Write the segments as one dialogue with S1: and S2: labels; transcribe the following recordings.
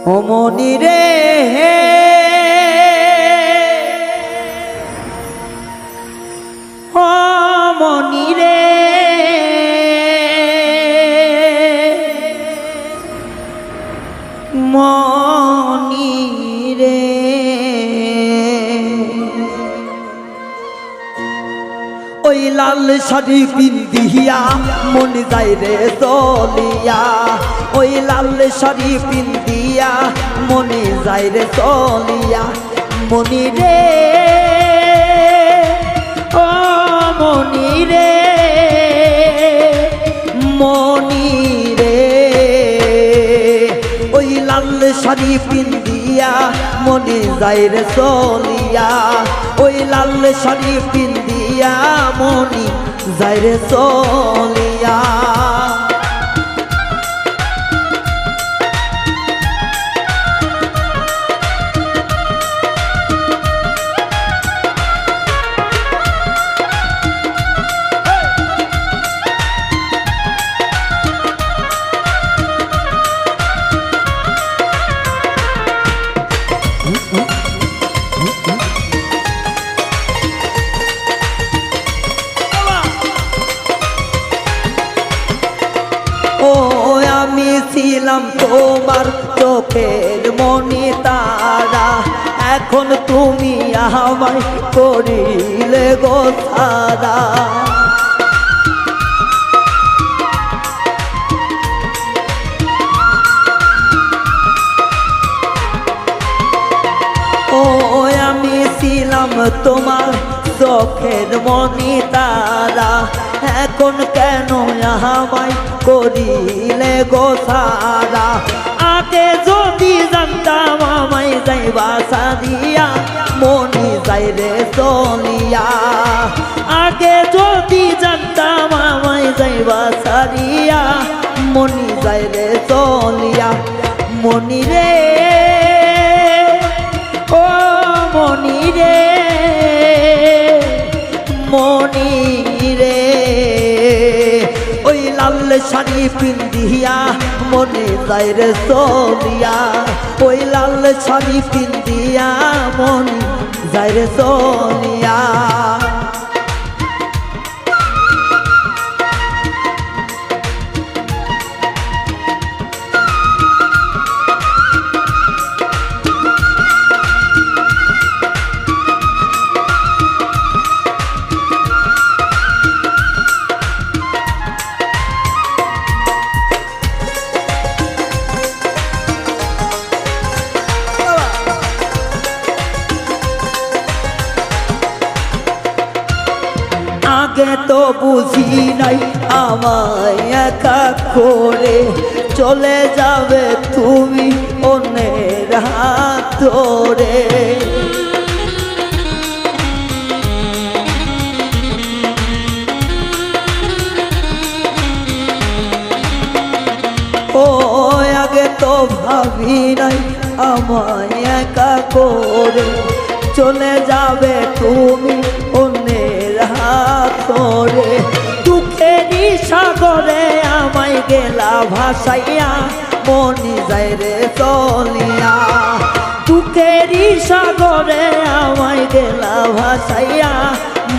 S1: ও মনি রে ও মনি রে মনি রে ওই লাল শাড়ি পিন্দিয়া মন যায় রে চলিয়া ওই লাল শাড়ি পিন্দিয়া মনে যায় রে চলিয়া মনি রে ও মনি রে মনি রে ওই লাল শাড়ি পিন্দিয়া মনে যায় রে চলিয়া ওই লাল শাড়ি পিন্দিয়া মনি যায় রে চলিয়া ও আমি ছিলাম তোমার চোখের মনি তারা এখন তুমি আমায় করিলে গো ছাড়া ও আমি ছিলাম তোমার চোখের মনি তারা এখন কেন আমায় করিলে গো ছাড়া আগে যদি জানতাম আমায় যাইবা সারিয়া মনি যাই রে চলিয়া আগে যদি জানতাম আমায় যাইবা সারিয়া মনি যাই রে চলিয়া মনি রে ও মনি রে মনি রে ওই লাল শাড়ি পিন্দিয়া মনে যায় রে চলিয়া ওই লাল শাড়ি পিন্দিয়া মনে যায় রে চলিয়া আগে তো বুঝি নাই আমায় একা করে চলে যাবে তুমি অন্যের হাত ধরে ও আগে তো ভাবি নাই আমায় একা করে চলে যাবে তুমি অন্যের হাত ধরে দুঃখেরই সাগরে আমায় গেলা ভাসাইয়া মনি যায় রে চলিয়া দুঃখেরই সাগরে আমায় গেলা ভাসাইয়া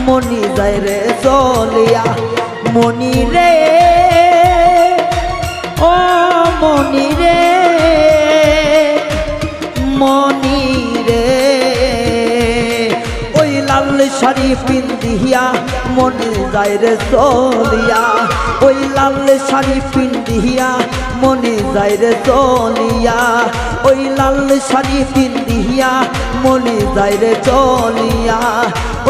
S1: মনি যায় রে চলিয়া মনি রে ও মনি রে মনি রে ওই লাল শাড়ি পিন্দিয়া মনে যায় রে চলিয়া ওই লাল শাড়ি পিন্দিয়া মনে যায় রে চলিয়া ওই লাল শাড়ি পিন্দিয়া মনে যায় রে চলিয়া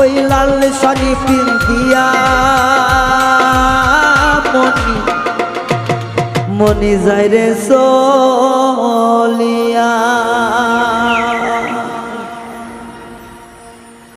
S1: ওই লাল শাড়ি পিন্দিয়া মনি যায় রে চলিয়া।